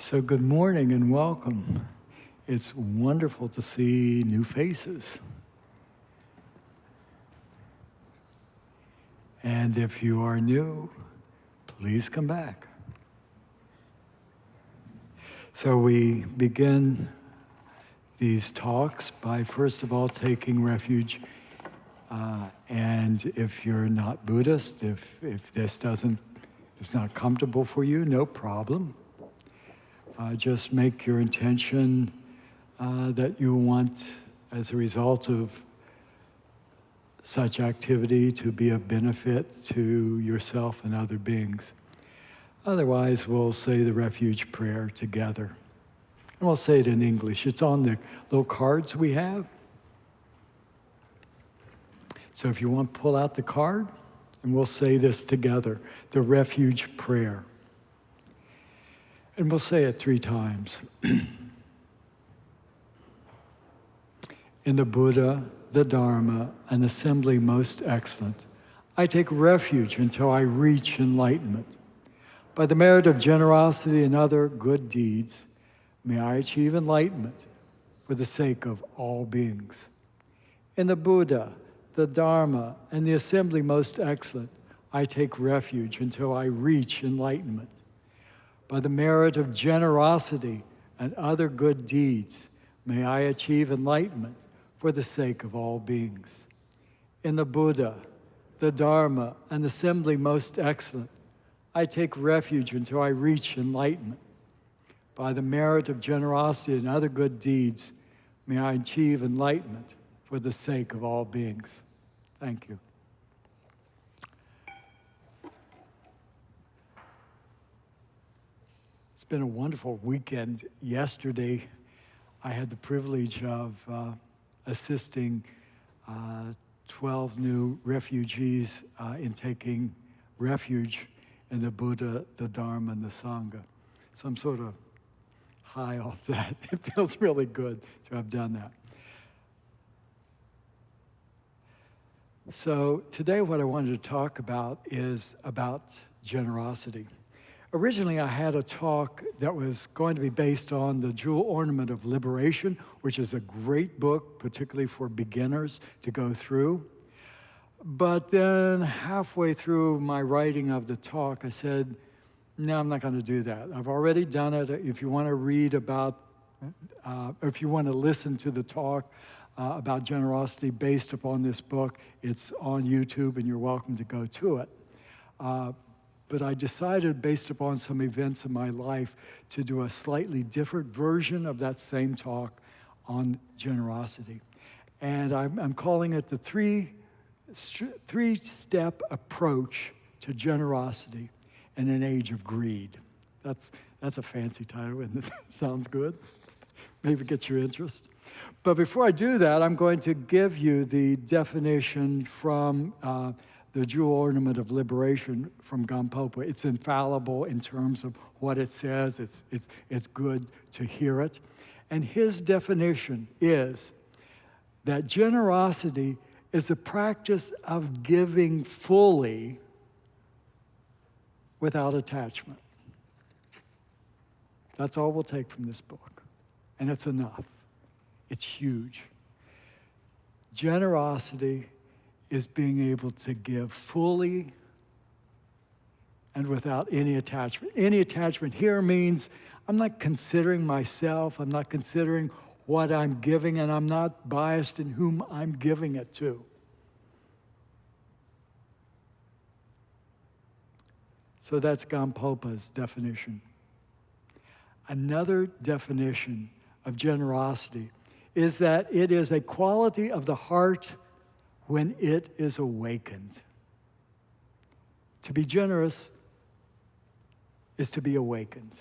So good morning and welcome. It's wonderful to see new faces. And if you are new, please come back. So we begin these talks by first of all taking refuge. And if you're not Buddhist, if this it's not comfortable for you, no problem. Just make your intention that you want, as a result of such activity, to be of benefit to yourself and other beings. Otherwise, we'll say the refuge prayer together. And we'll say it in English. It's on the little cards we have. So if you want, pull out the card, and we'll say this together, the refuge prayer. And we'll say it 3 times. In the Buddha, the Dharma, an assembly most excellent, I take refuge until I reach enlightenment. By the merit of generosity and other good deeds, may I achieve enlightenment for the sake of all beings. In the Buddha, the Dharma, and the assembly most excellent, I take refuge until I reach enlightenment. By the merit of generosity and other good deeds, may I achieve enlightenment for the sake of all beings. In the Buddha, the Dharma, and the assembly most excellent, I take refuge until I reach enlightenment. By the merit of generosity and other good deeds, may I achieve enlightenment for the sake of all beings. Thank you. It's been a wonderful weekend. Yesterday, I had the privilege of assisting 12 new refugees in taking refuge in the Buddha, the Dharma, and the Sangha. So I'm sort of high off that. It feels really good to have done that. So today what I wanted to talk about is about generosity. Originally, I had a talk that was going to be based on the Jewel Ornament of Liberation, which is a great book, particularly for beginners to go through. But then halfway through my writing of the talk, I said, no, I'm not going to do that. I've already done it. If you want to read about, if you want to listen to the talk about generosity based upon this book, it's on YouTube and you're welcome to go to it. But I decided, based upon some events in my life, to do a slightly different version of that same talk on generosity. And I'm calling it the three-step approach to generosity in an age of greed. That's a fancy title, and it sounds good. Maybe it gets your interest. But before I do that, I'm going to give you the definition from the Jewel Ornament of Liberation from Gampopa. It's infallible in terms of what it says. It's good to hear it. And his definition is that generosity is the practice of giving fully without attachment. That's all we'll take from this book. And it's enough. It's huge. Generosity is being able to give fully and without any attachment. Any attachment here means I'm not considering myself, I'm not considering what I'm giving, and I'm not biased in whom I'm giving it to. So that's Gampopa's definition. Another definition of generosity is that it is a quality of the heart when it is awakened. To be generous is to be awakened.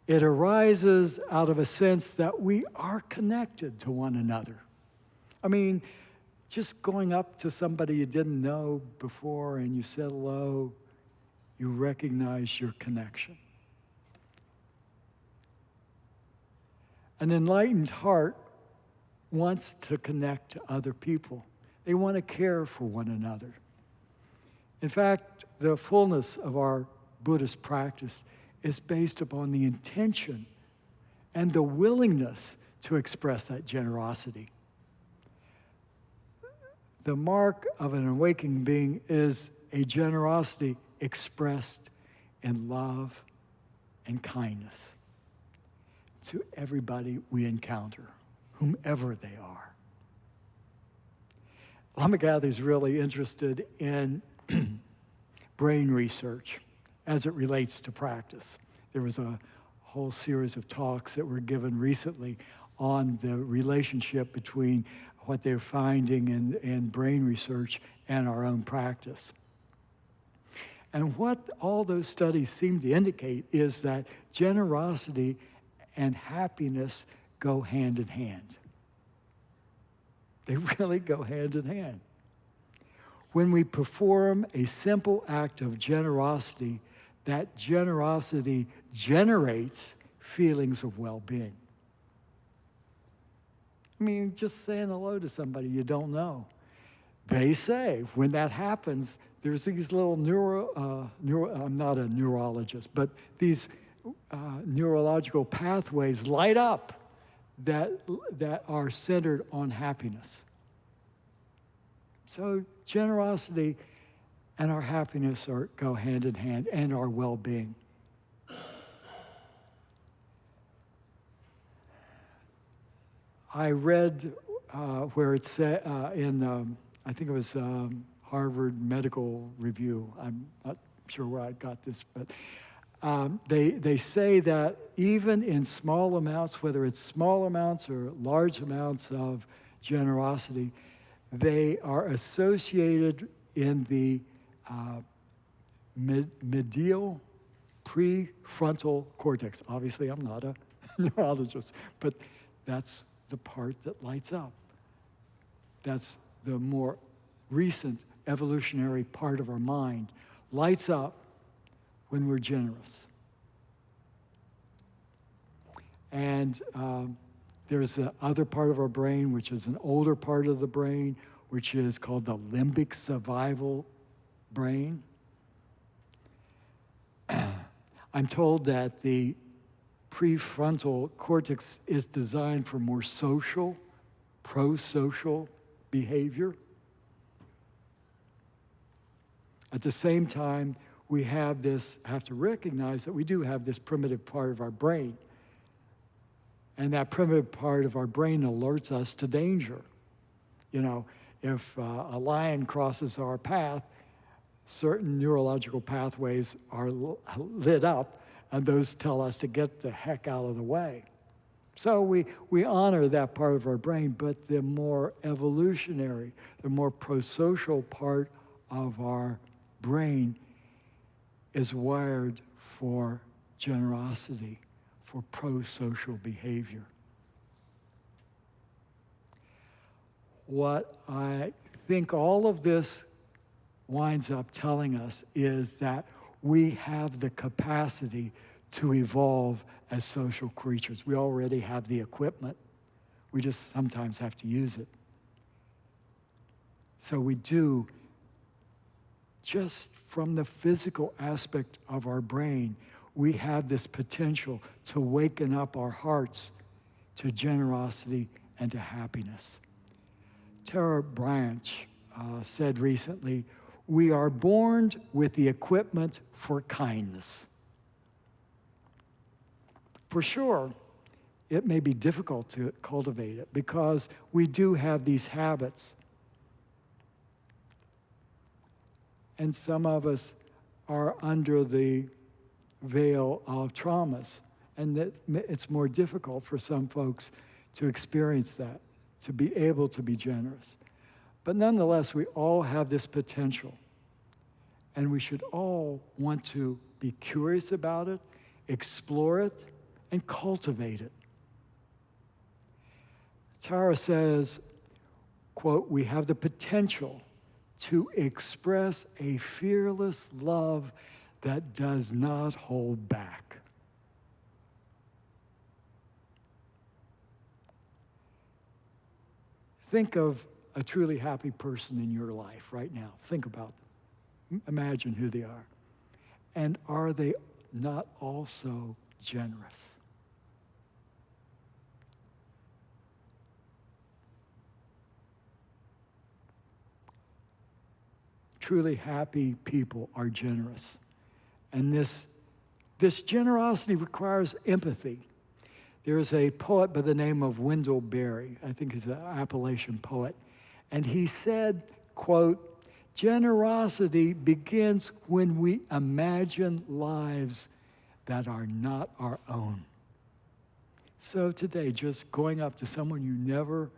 It arises out of a sense that we are connected to one another. I mean, just going up to somebody you didn't know before and you said hello, you recognize your connection. An enlightened heart wants to connect to other people. They want to care for one another. In fact, the fullness of our Buddhist practice is based upon the intention and the willingness to express that generosity. The mark of an awakening being is a generosity expressed in love and kindness to everybody we encounter, whomever they are. Lama Gather is really interested in brain research as it relates to practice. There was a whole series of talks that were given recently on the relationship between what they're finding in brain research and our own practice. And what all those studies seem to indicate is that generosity and happiness go hand in hand. They really go hand in hand. When we perform a simple act of generosity, that generosity generates feelings of well-being. I mean, just saying hello to somebody you don't know. They say when that happens, there's these little I'm not a neurologist, but these neurological pathways light up that are centered on happiness. So generosity and our happiness go hand in hand, and our well-being. I read where it said I think it was Harvard Medical Review. I'm not sure where I got this, but they say that even in small amounts, whether it's small amounts or large amounts of generosity, they are associated in the medial prefrontal cortex. Obviously, I'm not a neurologist, but that's the part that lights up. That's the more recent evolutionary part of our mind, lights up when we're generous. And there's the other part of our brain, which is an older part of the brain, which is called the limbic survival brain. I'm told that the prefrontal cortex is designed for more social, pro-social behavior. At the same time, we have to recognize that we do have this primitive part of our brain. And that primitive part of our brain alerts us to danger. You know, if a lion crosses our path, certain neurological pathways are lit up, and those tell us to get the heck out of the way. So we honor that part of our brain, but the more evolutionary, the more pro-social part of our brain is wired for generosity, for pro-social behavior. What I think all of this winds up telling us is that we have the capacity to evolve as social creatures. We already have the equipment. We just sometimes have to use it. So we do, just from the physical aspect of our brain, we have this potential to waken up our hearts to generosity and to happiness. Tara Branch said recently, "We are born with the equipment for kindness." For sure, it may be difficult to cultivate it because we do have these habits. And some of us are under the veil of traumas, and that it's more difficult for some folks to experience that, to be able to be generous. But nonetheless, we all have this potential, and we should all want to be curious about it, explore it, and cultivate it. Tara says, quote, "We have the potential to express a fearless love that does not hold back." Think of a truly happy person in your life right now. Think about them. Imagine who they are. And are they not also generous? Truly happy people are generous. And this generosity requires empathy. There is a poet by the name of Wendell Berry, I think he's an Appalachian poet, and he said, quote, "Generosity begins when we imagine lives that are not our own." So today, just going up to someone you never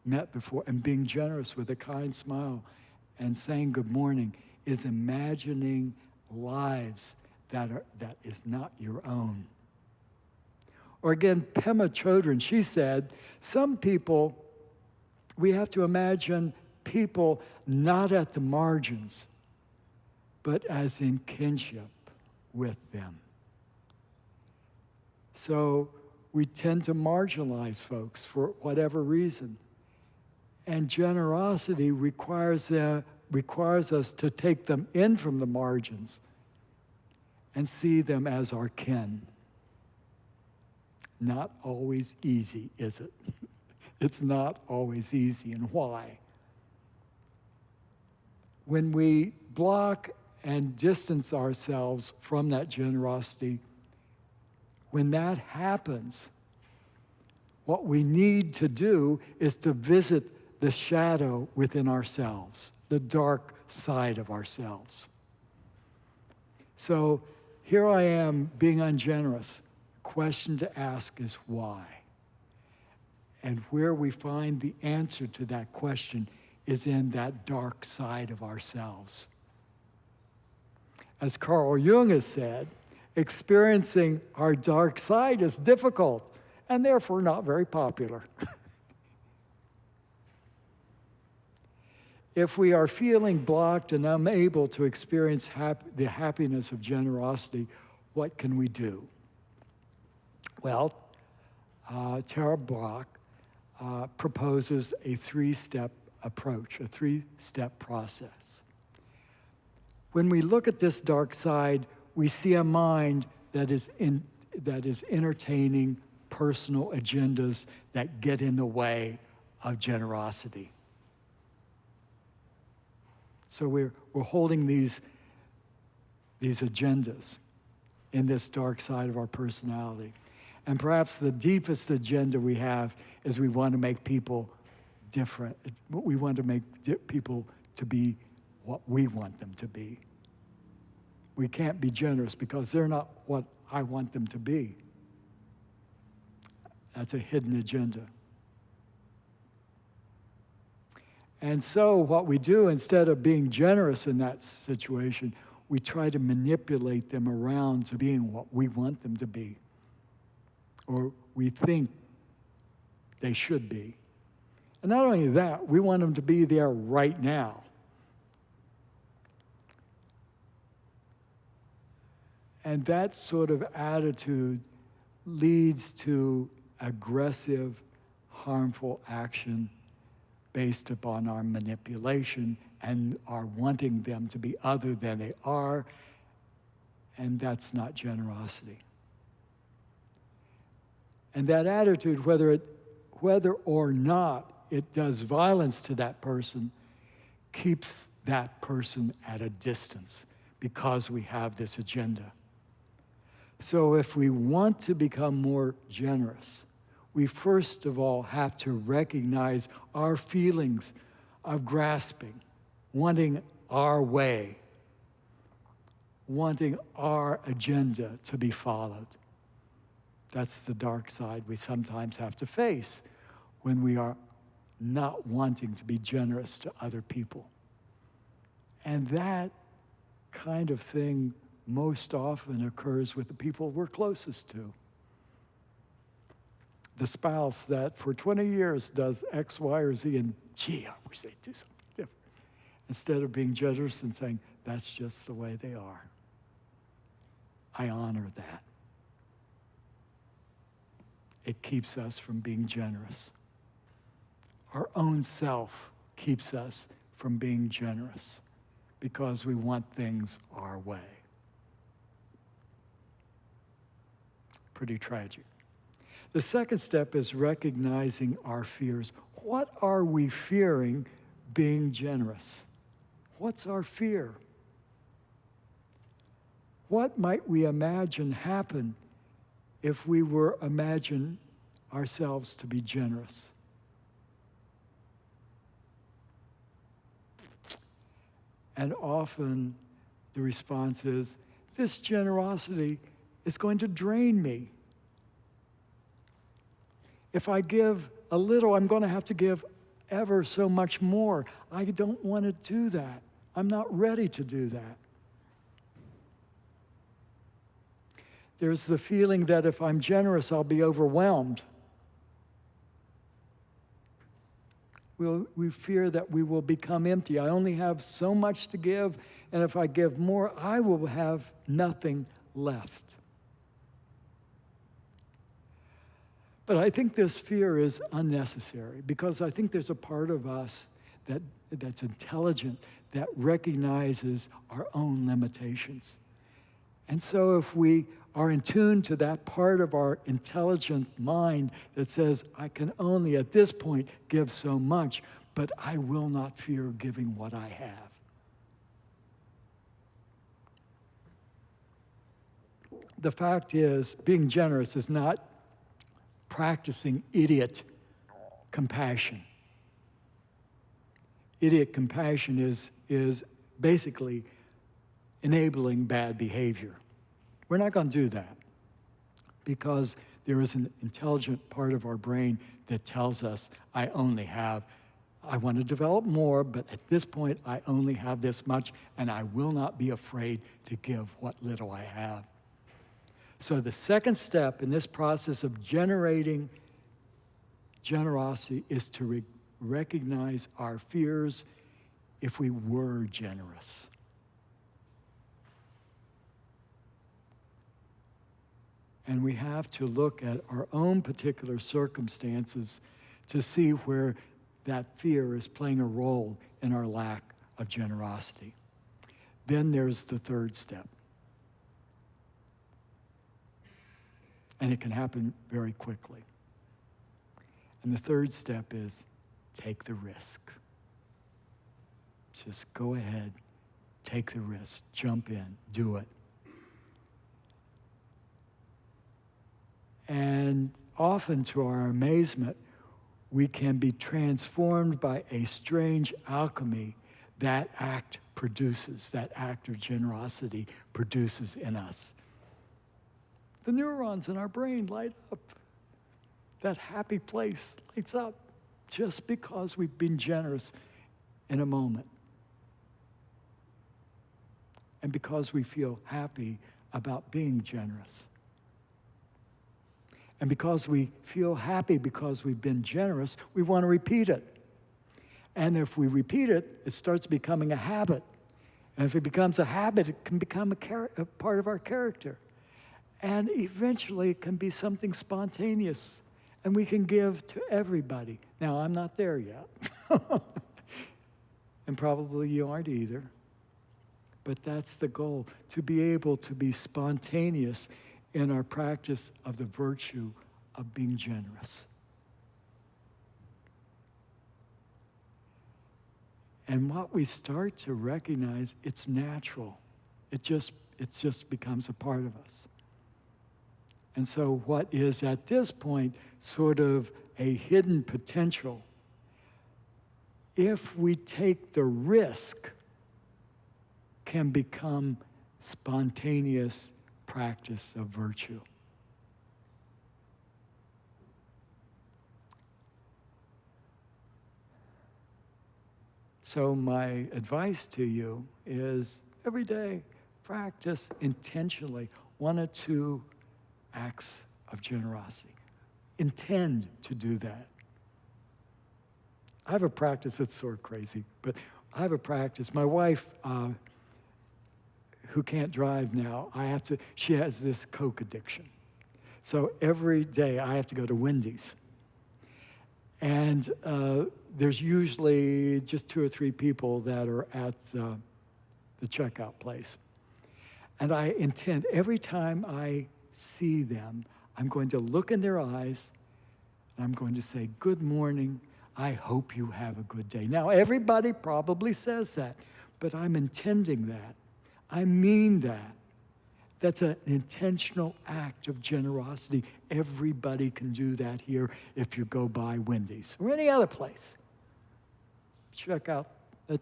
met before and being generous with a kind smile and saying good morning is imagining lives that is not your own. Or again, Pema Chodron, she said, some people, we have to imagine people not at the margins, but as in kinship with them. So we tend to marginalize folks for whatever reason. And generosity requires us to take them in from the margins and see them as our kin. Not always easy, is it? It's not always easy. And why? When we block and distance ourselves from that generosity, when that happens, what we need to do is to visit the shadow within ourselves, the dark side of ourselves. So here I am being ungenerous. Question to ask is why? And where we find the answer to that question is in that dark side of ourselves. As Carl Jung has said, experiencing our dark side is difficult and therefore not very popular. If we are feeling blocked and unable to experience the happiness of generosity, what can we do? Well, Tara Brach proposes a three-step approach, a three-step process. When we look at this dark side, we see a mind that is entertaining personal agendas that get in the way of generosity. So we're holding these agendas in this dark side of our personality. And perhaps the deepest agenda we have is we want to make people different. We want to make people to be what we want them to be. We can't be generous because they're not what I want them to be. That's a hidden agenda. And so what we do, instead of being generous in that situation, we try to manipulate them around to being what we want them to be, or we think they should be. And not only that, we want them to be there right now. And that sort of attitude leads to aggressive, harmful action based upon our manipulation and our wanting them to be other than they are, and that's not generosity. And that attitude, whether or not it does violence to that person, keeps that person at a distance because we have this agenda. So if we want to become more generous, we first of all have to recognize our feelings of grasping, wanting our way, wanting our agenda to be followed. That's the dark side we sometimes have to face when we are not wanting to be generous to other people. And that kind of thing most often occurs with the people we're closest to. The spouse that for 20 years does X, Y, or Z, and gee, I wish they'd do something different. Instead of being generous and saying, that's just the way they are. I honor that. It keeps us from being generous. Our own self keeps us from being generous because we want things our way. Pretty tragic. The second step is recognizing our fears. What are we fearing being generous? What's our fear? What might we imagine happen if we were imagine ourselves to be generous? And often the response is, this generosity is going to drain me. If I give a little, I'm going to have to give ever so much more. I don't want to do that. I'm not ready to do that. There's the feeling that if I'm generous, I'll be overwhelmed. We fear that we will become empty. I only have so much to give, and if I give more, I will have nothing left. But I think this fear is unnecessary, because I think there's a part of us that's intelligent, that recognizes our own limitations. And so if we are in tune to that part of our intelligent mind that says, I can only at this point give so much, but I will not fear giving what I have. The fact is, being generous is not practicing idiot compassion. Idiot compassion is basically enabling bad behavior. We're not going to do that, because there is an intelligent part of our brain that tells us, I want to develop more, but at this point I only have this much, and I will not be afraid to give what little I have. So the second step in this process of generating generosity is to recognize our fears if we were generous. And we have to look at our own particular circumstances to see where that fear is playing a role in our lack of generosity. Then there's the third step. And it can happen very quickly. And the third step is take the risk. Just go ahead, take the risk, jump in, do it. And often, to our amazement, we can be transformed by a strange alchemy that act produces, that act of generosity produces in us. The neurons in our brain light up. That happy place lights up just because we've been generous in a moment. And because we feel happy about being generous. And because we feel happy because we've been generous, we want to repeat it. And if we repeat it, it starts becoming a habit. And if it becomes a habit, it can become a part of our character. And eventually it can be something spontaneous. And we can give to everybody. Now, I'm not there yet. And probably you aren't either. But that's the goal, to be able to be spontaneous in our practice of the virtue of being generous. And what we start to recognize, it's natural. It just becomes a part of us. And so what is at this point sort of a hidden potential, if we take the risk, can become spontaneous practice of virtue. So my advice to you is every day practice intentionally 1 or 2 acts of generosity. Intend to do that. I have a practice that's sort of crazy, but I have a practice. My wife, who can't drive now, she has this Coke addiction. So every day I have to go to Wendy's. And there's usually just 2 or 3 people that are at the checkout place. And I intend, every time I see them, I'm going to look in their eyes, and I'm going to say, good morning, I hope you have a good day. Now, everybody probably says that, but I'm intending that. I mean that. That's an intentional act of generosity. Everybody can do that here if you go by Wendy's or any other place. Check out at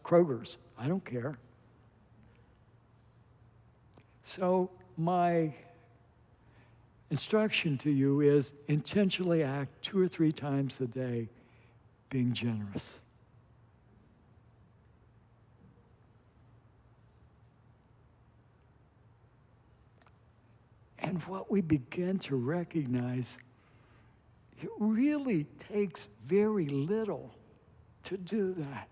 Kroger's. I don't care. So my instruction to you is intentionally act 2 or 3 times a day being generous. And what we begin to recognize, it really takes very little to do that.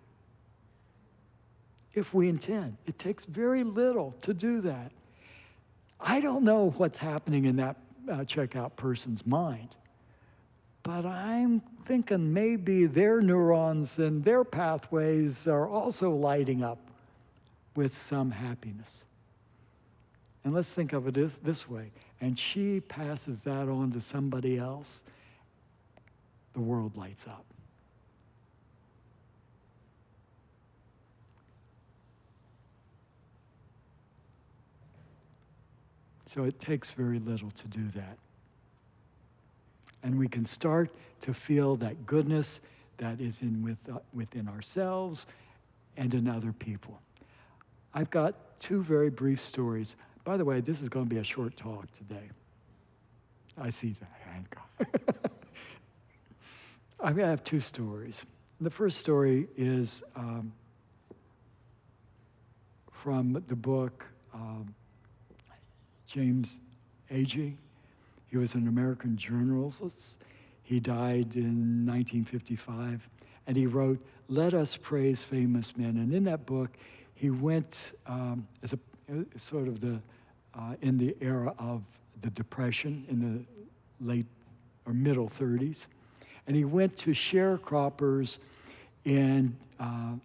If we intend, it takes very little to do that. I don't know what's happening in that checkout person's mind, but I'm thinking maybe their neurons and their pathways are also lighting up with some happiness. And let's think of it this way. And she passes that on to somebody else, the world lights up. So it takes very little to do that. And we can start to feel that goodness that is within ourselves and in other people. I've got 2 very brief stories. By the way, this is going to be a short talk today. I see that, thank God. I'm going to have 2 stories. The first story is from the book James Agee. He was an American journalist. He died in 1955, and he wrote, "Let Us Praise Famous Men." And in that book, he went as a sort of in the era of the Depression in the late or middle 30s, and he went to sharecroppers in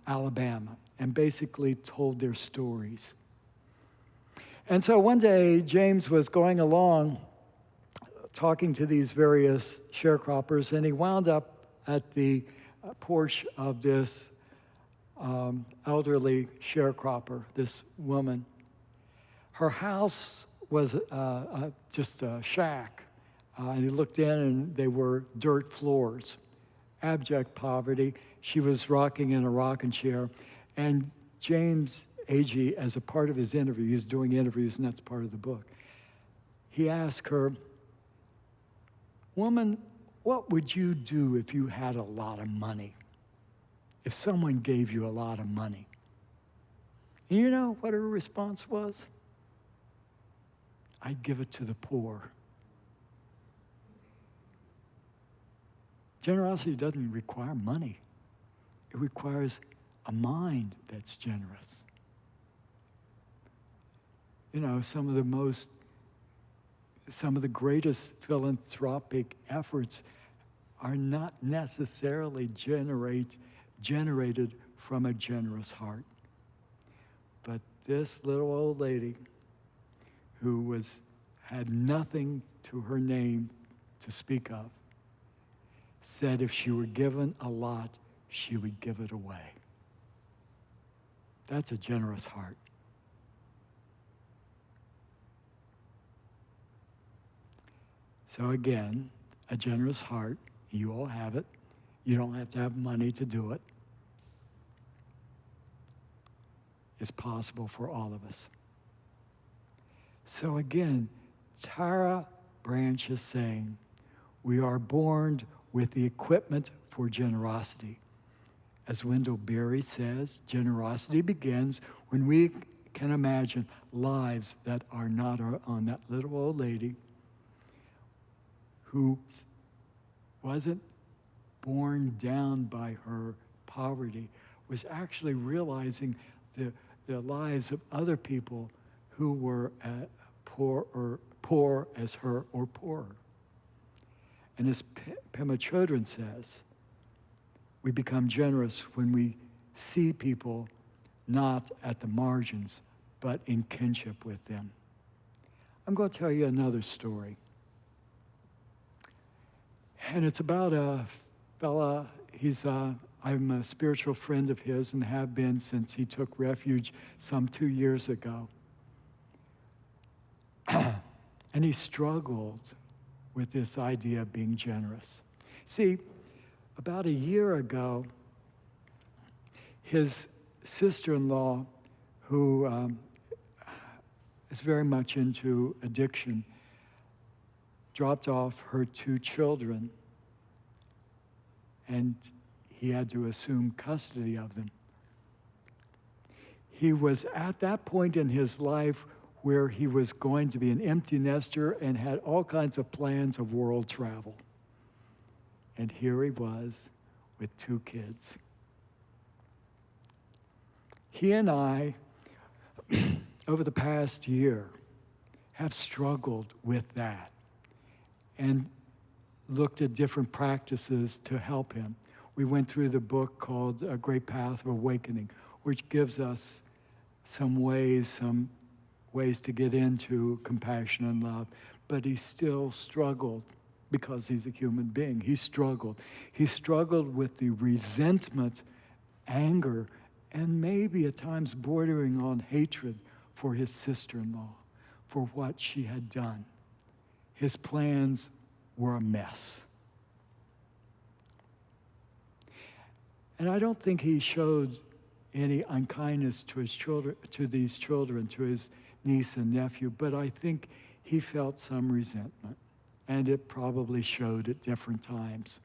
Alabama and basically told their stories. And so one day, James was going along talking to these various sharecroppers, and he wound up at the porch of this elderly sharecropper, this woman. Her house was just a shack, and he looked in, and they were dirt floors, abject poverty. She was rocking in a rocking chair, and James Agee, as a part of his interview, he was doing interviews, and that's part of the book, he asked her, "Woman, what would you do if you had a lot of money? If someone gave you a lot of money?" And you know what her response was? "I'd give it to the poor." Generosity doesn't require money. It requires a mind that's generous. You know, some of the greatest philanthropic efforts are not necessarily generated from a generous heart. But this little old lady who had nothing to her name to speak of said if she were given a lot, she would give it away. That's a generous heart. So again, a generous heart, you all have it. You don't have to have money to do it. It's possible for all of us. So again, Tara Branch is saying, we are born with the equipment for generosity. As Wendell Berry says, generosity begins when we can imagine lives that are not on that little old lady who wasn't borne down by her poverty, was actually realizing the lives of other people who were poor as her or poorer. And as Pema Chodron says, we become generous when we see people not at the margins, but in kinship with them. I'm going to tell you another story. And it's about a fella, I'm a spiritual friend of his and have been since he took refuge some 2 years ago. And he struggled with this idea of being generous. See, about a year ago, his sister-in-law, who is very much into addiction, dropped off her 2 children, and he had to assume custody of them. He was at that point in his life where he was going to be an empty nester and had all kinds of plans of world travel. And here he was with 2 kids. He and I, over the past year, have struggled with that and looked at different practices to help him. We went through the book called A Great Path of Awakening, which gives us some ways to get into compassion and love, but he still struggled because he's a human being. He struggled. He struggled with the resentment, anger, and maybe at times bordering on hatred for his sister-in-law, for what she had done. His plans were a mess. And I don't think he showed any unkindness to his children, to these children, to his niece and nephew, but I think he felt some resentment, and it probably showed at different times.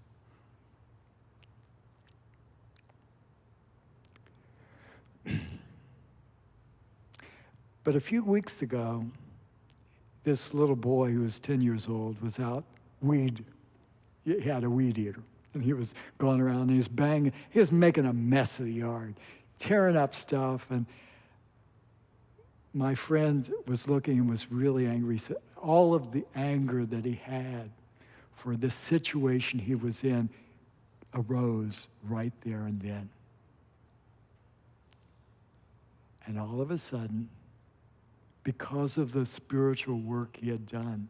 But a few weeks ago, this little boy who was 10 years old was out he had a weed eater, and he was going around and he was banging, he was making a mess of the yard, tearing up stuff, and my friend was looking and was really angry. So all of the anger that he had for the situation he was in arose right there and then. And all of a sudden, because of the spiritual work he had done,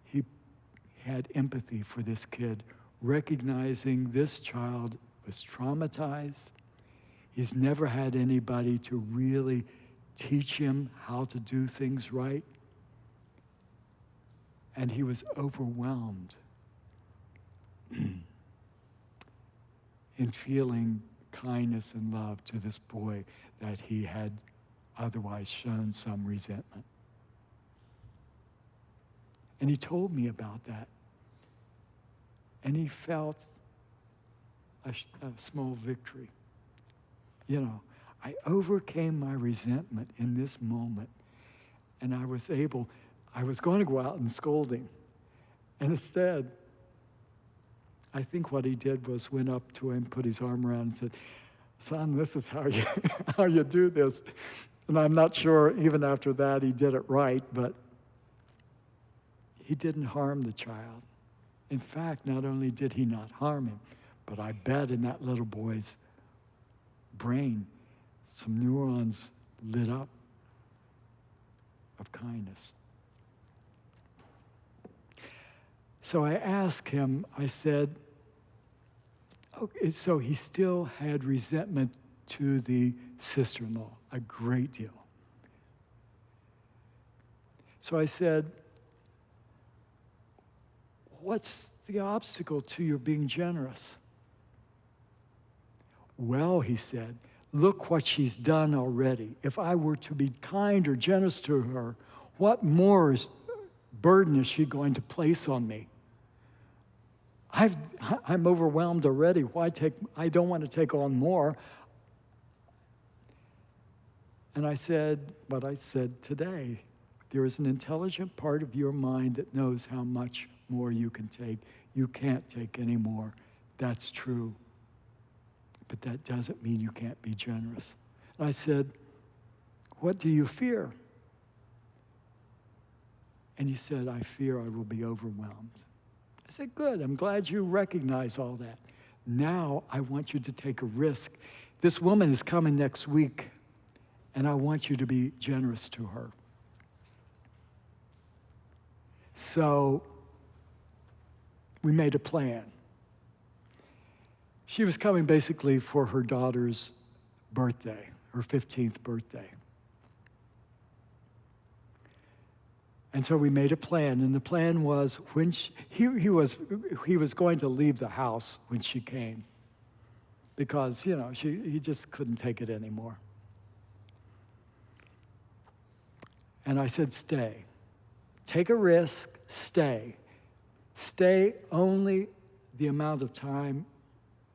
he had empathy for this kid, recognizing this child was traumatized. He's never had anybody to really teach him how to do things right. And he was overwhelmed in feeling kindness and love to this boy that he had otherwise shown some resentment. And he told me about that. And he felt a small victory. You know, I overcame my resentment in this moment, and I was going to go out and scold him. And instead, I think what he did was went up to him, put his arm around and said, "Son, this is how you do this." And I'm not sure even after that he did it right, but he didn't harm the child. In fact, not only did he not harm him, but I bet in that little boy's brain, some neurons lit up of kindness. So I asked him, I said, okay, so he still had resentment to the sister-in-law, a great deal. So I said, what's the obstacle to your being generous? Well, he said, look what she's done already. If I were to be kind or generous to her, what more burden is she going to place on me? I'm overwhelmed already. I don't want to take on more. And I said what I said today. There is an intelligent part of your mind that knows how much more you can take. You can't take any more. That's true. But that doesn't mean you can't be generous. And I said, what do you fear? And he said, I fear I will be overwhelmed. I said, good, I'm glad you recognize all that. Now I want you to take a risk. This woman is coming next week, and I want you to be generous to her. So we made a plan. She was coming basically for her daughter's birthday, her 15th birthday. And so we made a plan, and the plan was when he was going to leave the house when she came, because he just couldn't take it anymore. And I said, stay. Take a risk, stay. Stay only the amount of time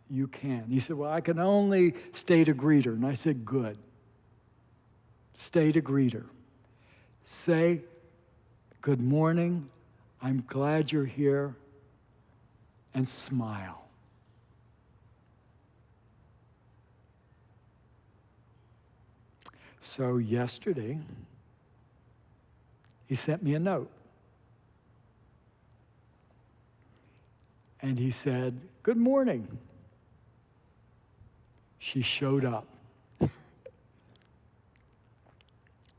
you can. He said, well, I can only stay to greet her. And I said, good. Stay to greet her. Say, good morning, I'm glad you're here, and smile. So yesterday, he sent me a note. And he said, good morning. She showed up.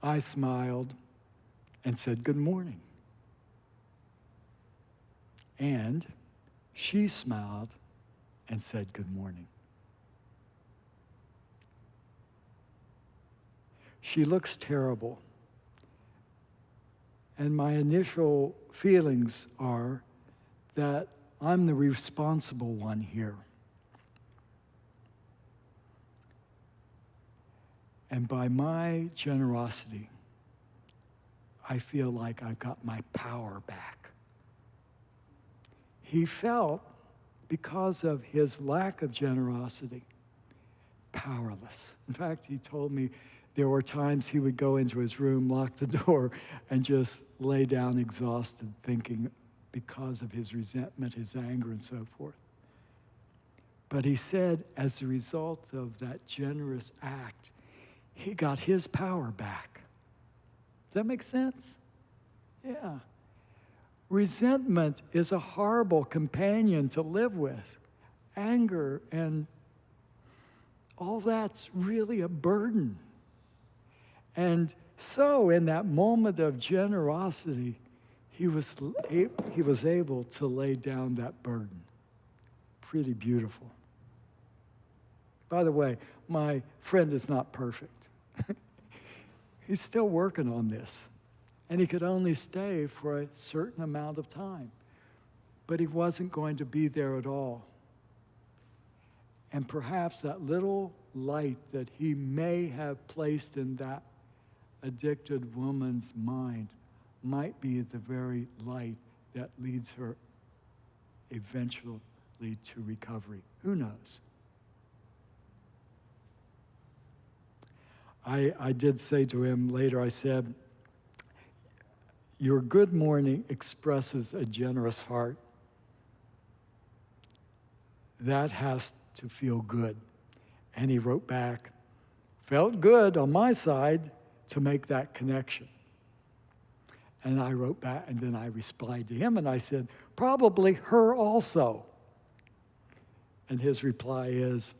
I smiled and said, good morning. And she smiled and said, good morning. She looks terrible. And my initial feelings are that I'm the responsible one here. And by my generosity, I feel like I've got my power back. He felt, because of his lack of generosity, powerless. In fact, he told me there were times he would go into his room, lock the door, and just lay down exhausted, thinking because of his resentment, his anger, and so forth. But he said, as a result of that generous act, he got his power back. Does that make sense? Yeah. Resentment is a horrible companion to live with. Anger and all that's really a burden. And so in that moment of generosity, he was able to lay down that burden. Pretty beautiful. By the way, my friend is not perfect. He's still working on this. And he could only stay for a certain amount of time. But he wasn't going to be there at all. And perhaps that little light that he may have placed in that addicted woman's mind might be the very light that leads her eventually to recovery. Who knows? I did say to him later, I said, your good morning expresses a generous heart. That has to feel good. And he wrote back, felt good on my side to make that connection. And I wrote back, and then I replied to him, and I said, probably her also. And his reply is,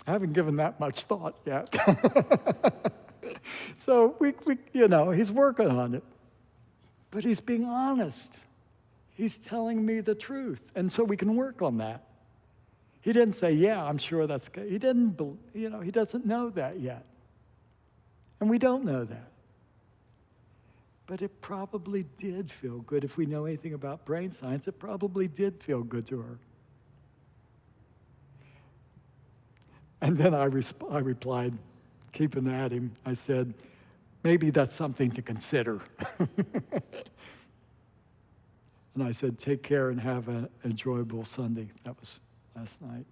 I haven't given that much thought yet. So he's working on it. But he's being honest. He's telling me the truth. And so we can work on that. He didn't say, yeah, I'm sure that's good. He doesn't know that yet. And we don't know that. But it probably did feel good. If we know anything about brain science, it probably did feel good to her. And then I replied, keeping at him, I said, maybe that's something to consider. And I said, take care and have an enjoyable Sunday. That was last night.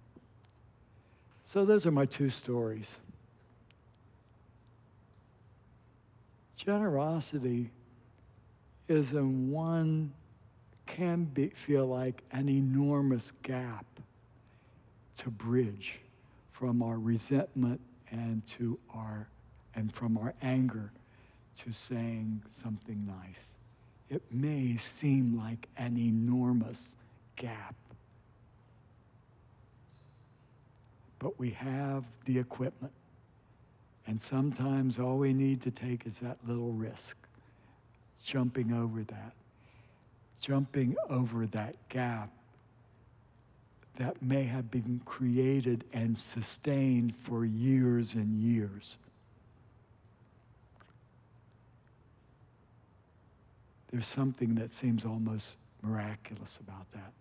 So those are my two stories. Generosity feel like an enormous gap to bridge from our resentment and from our anger to saying something nice. It may seem like an enormous gap, but we have the equipment. And sometimes all we need to take is that little risk. jumping over that gap that may have been created and sustained for years and years. There's something that seems almost miraculous about that.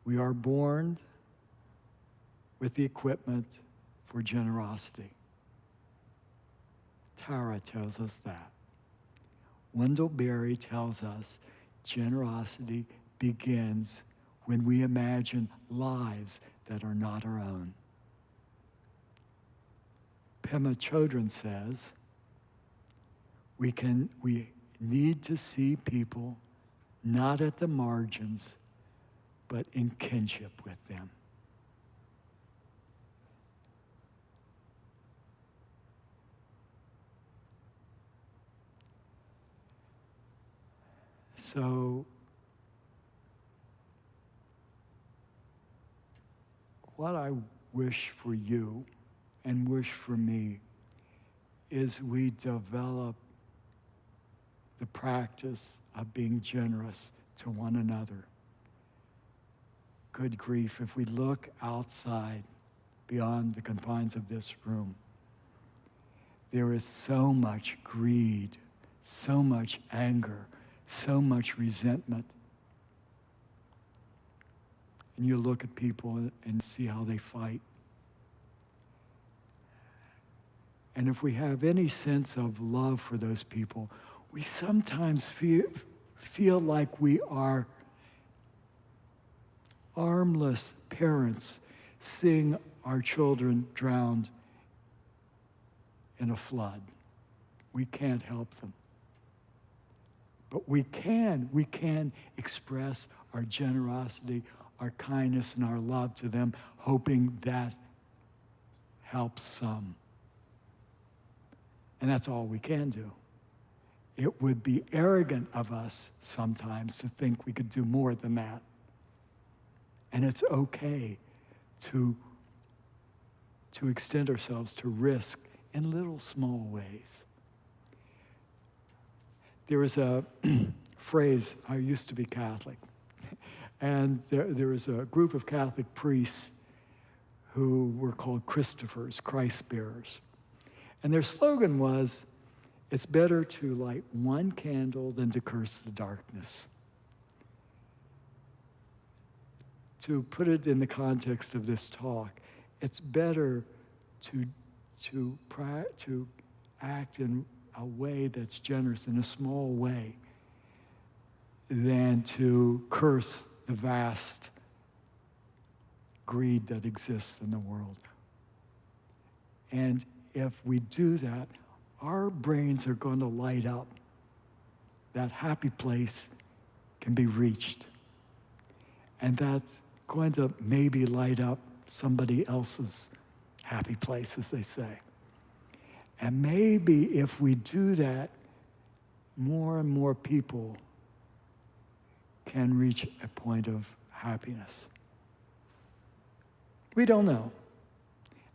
We are born with the equipment for generosity. Tara tells us that. Wendell Berry tells us generosity begins when we imagine lives that are not our own. Pema Chodron says we need to see people not at the margins, but in kinship with them. So, what I wish for you and wish for me is we develop the practice of being generous to one another. Good grief, if we look outside beyond the confines of this room, there is so much greed, so much anger, so much resentment. And you look at people and see how they fight. And if we have any sense of love for those people, we sometimes feel like we are armless parents seeing our children drowned in a flood. We can't help them. But we can express our generosity, our kindness, and our love to them, hoping that helps some. And that's all we can do. It would be arrogant of us sometimes to think we could do more than that. And it's okay to extend ourselves to risk in little small ways. There was a phrase, I used to be Catholic, and there was a group of Catholic priests who were called Christophers, Christ bearers. And their slogan was, it's better to light one candle than to curse the darkness. To put it in the context of this talk, it's better to act in a way that's generous, in a small way, than to curse the vast greed that exists in the world. And if we do that, our brains are going to light up. That happy place can be reached. And that's going to maybe light up somebody else's happy place, as they say. And maybe if we do that, more and more people can reach a point of happiness. We don't know.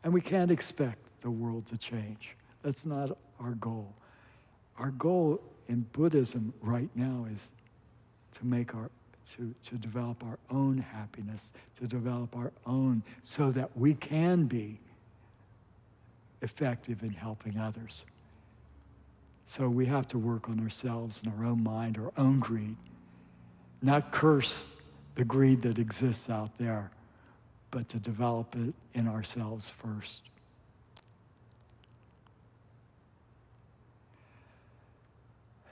And we can't expect the world to change. That's not our goal. Our goal in Buddhism right now is to develop our own happiness, to develop our own, so that we can be effective in helping others. So we have to work on ourselves and our own mind, our own greed. Not curse the greed that exists out there, but to develop it in ourselves first.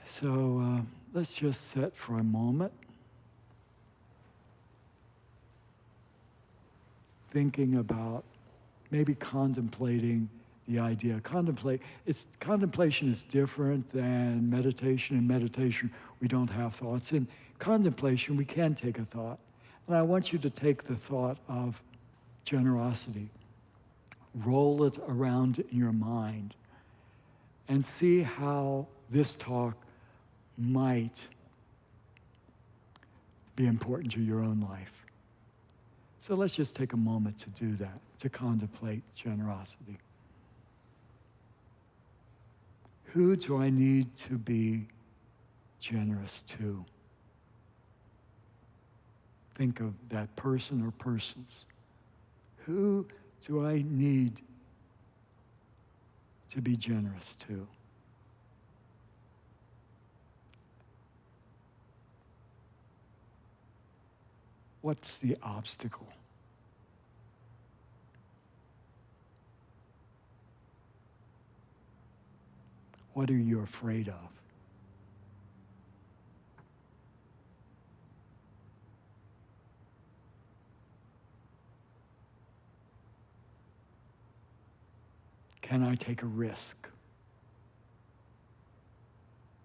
So let's just sit for a moment, thinking about, maybe contemplating the idea. Contemplation is different than meditation. In meditation, we don't have thoughts. In contemplation, we can take a thought. And I want you to take the thought of generosity, roll it around in your mind, and see how this talk might be important to your own life. So let's just take a moment to do that, to contemplate generosity. Who do I need to be generous to? Think of that person or persons. Who do I need to be generous to? What's the obstacle? What are you afraid of? Can I take a risk?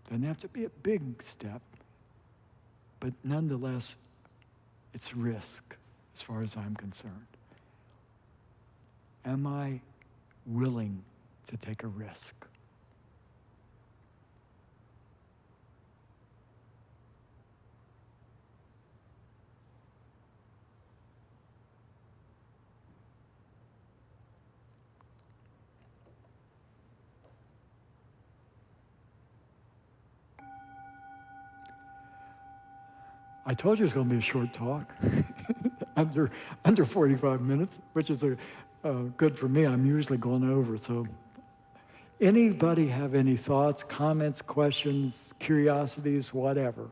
Doesn't have to be a big step, but nonetheless, it's risk as far as I'm concerned. Am I willing to take a risk? I told you it's going to be a short talk, under 45 minutes, which is good for me. I'm usually going over. So, anybody have any thoughts, comments, questions, curiosities, whatever,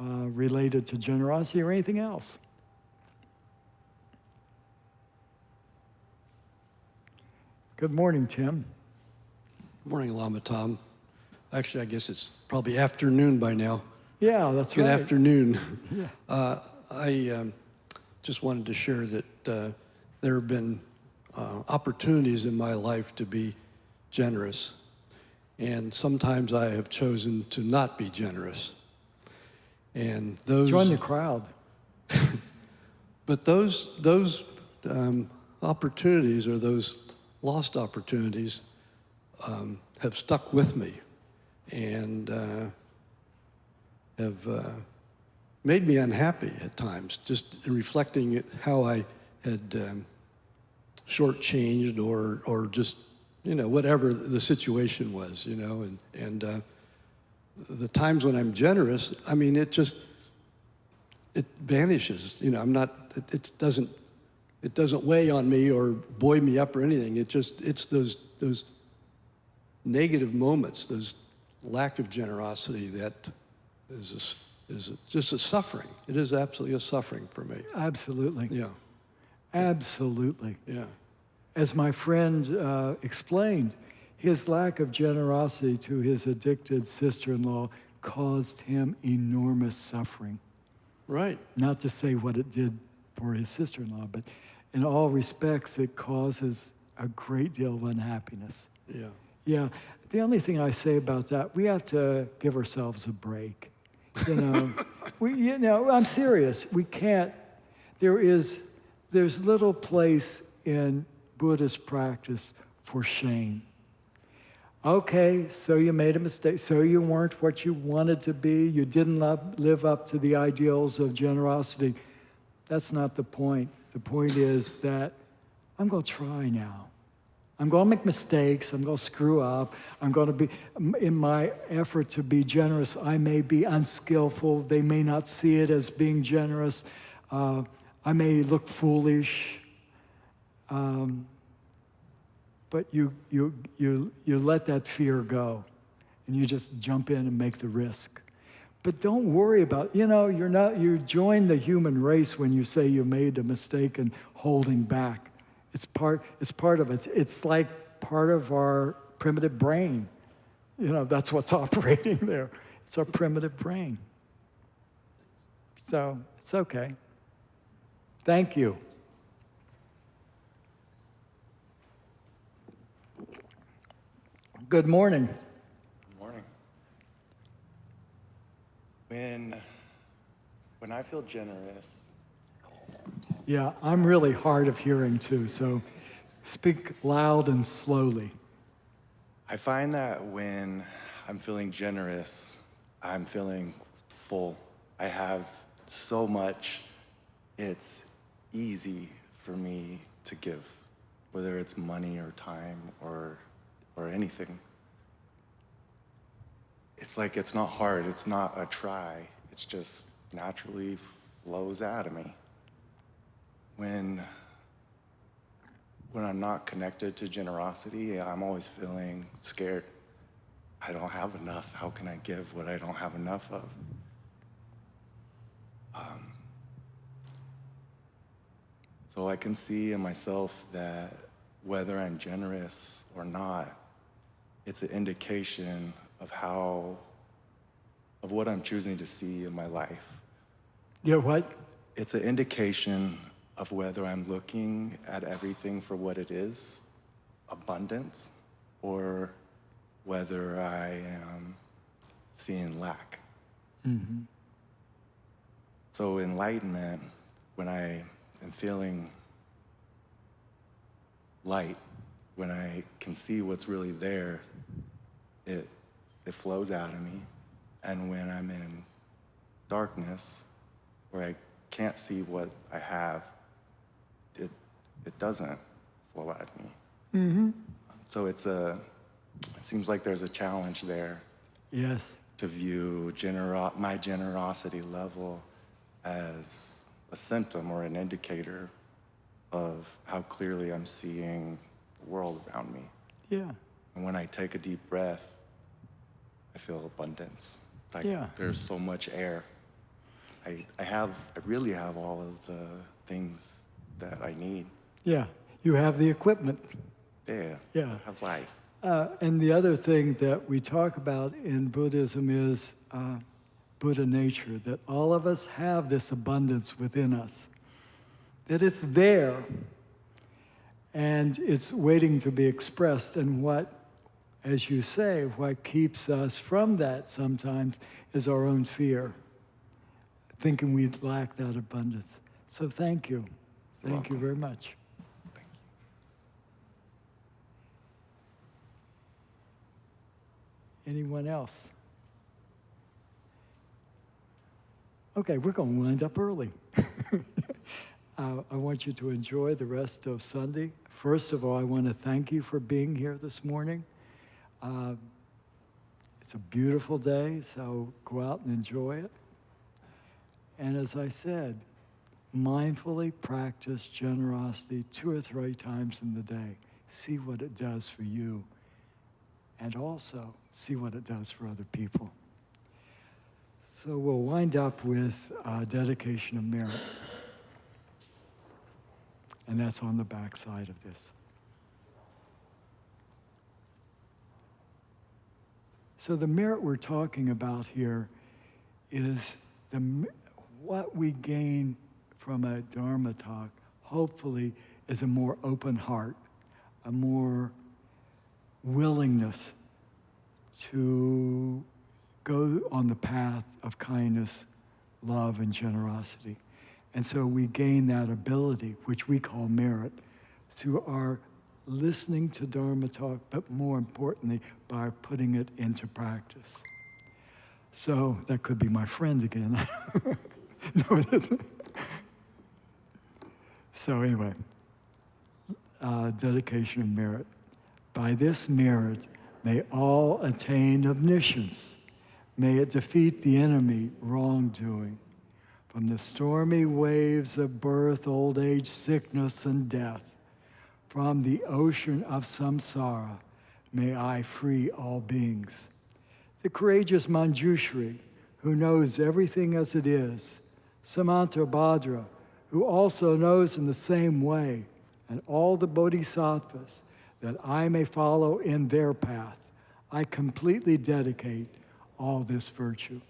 related to generosity or anything else? Good morning, Tim. Morning, Lama Tom. Actually, I guess it's probably afternoon by now. Yeah, that's right. Good afternoon. Yeah. I just wanted to share that there have been opportunities in my life to be generous, and sometimes I have chosen to not be generous. And those join the crowd. But those opportunities, or those lost opportunities, have stuck with me, and have made me unhappy at times, just in reflecting at how I had shortchanged or just, whatever the situation was, and the times when I'm generous, I mean, it vanishes, I'm not, it doesn't weigh on me or buoy me up or anything. It's those negative moments, those lack of generosity that is just a suffering. It is absolutely a suffering for me. Absolutely. Yeah. Absolutely. Yeah. As my friend explained, his lack of generosity to his addicted sister-in-law caused him enormous suffering. Right. Not to say what it did for his sister-in-law, but in all respects, it causes a great deal of unhappiness. Yeah. Yeah. The only thing I say about that, we have to give ourselves a break. I'm serious. We can't. There's little place in Buddhist practice for shame. Okay, so you made a mistake. So you weren't what you wanted to be. You didn't live up to the ideals of generosity. That's not the point. The point is that I'm going to try now. I'm going to make mistakes. I'm going to screw up. I'm going to be, in my effort to be generous, I may be unskillful. They may not see it as being generous. I may look foolish. But you let that fear go, and you just jump in and make the risk. But don't worry about, you join the human race when you say you made a mistake and holding back. It's part of it. It's like part of our primitive brain. That's what's operating there. It's our primitive brain. So it's okay. Thank you. Good morning. Good morning. When I feel generous. Yeah, I'm really hard of hearing too, so speak loud and slowly. I find that when I'm feeling generous, I'm feeling full. I have so much, it's easy for me to give, whether it's money or time or anything. it's like it's not hard, it's not a try, it's just naturally flows out of me. When I'm not connected to generosity, I'm always feeling scared. I don't have enough. How can I give what I don't have enough of? So I can see in myself that whether I'm generous or not, it's an indication of what I'm choosing to see in my life. Yeah, what? It's an indication of whether I'm looking at everything for what it is, abundance, or whether I am seeing lack. Mm-hmm. So enlightenment, when I am feeling light, when I can see what's really there, it flows out of me. And when I'm in darkness, where I can't see what I have, it doesn't flow out of me. Mm-hmm. So it seems like there's a challenge there Yes. to view my generosity level as a symptom or an indicator of how clearly I'm seeing the world around me. Yeah. And when I take a deep breath, I feel abundance. Like Yeah. there's so much air. I really have all of the things that I need. Yeah. You have the equipment. Yeah. Yeah. I have life. And the other thing that we talk about in Buddhism is Buddha nature, that all of us have this abundance within us, that it's there and it's waiting to be expressed. And what, as you say, what keeps us from that sometimes is our own fear, thinking we lack that abundance. So thank you. Thank you very much. Thank you. Anyone else? Okay, we're going to wind up early. I want you to enjoy the rest of Sunday. First of all, I want to thank you for being here this morning. It's a beautiful day, so go out and enjoy it. And as I said, mindfully practice generosity 2 or 3 times in the day. See what it does for you, and also see what it does for other people. So we'll wind up with dedication of merit. And that's on the back side of this. So the merit we're talking about here is what we gain from a Dharma talk, hopefully, is a more open heart, a more willingness to go on the path of kindness, love, and generosity. And so we gain that ability, which we call merit, through our listening to Dharma talk, but more importantly, by putting it into practice. So that could be my friend again. No, it isn't. So anyway, dedication of merit. By this merit, may all attain omniscience. May it defeat the enemy, wrongdoing. From the stormy waves of birth, old age, sickness, and death, from the ocean of samsara, may I free all beings. The courageous Manjushri, who knows everything as it is, Samantabhadra, who also knows in the same way, and all the bodhisattvas, that I may follow in their path, I completely dedicate all this virtue.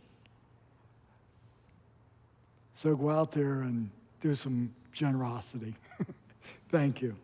So go out there and do some generosity. Thank you.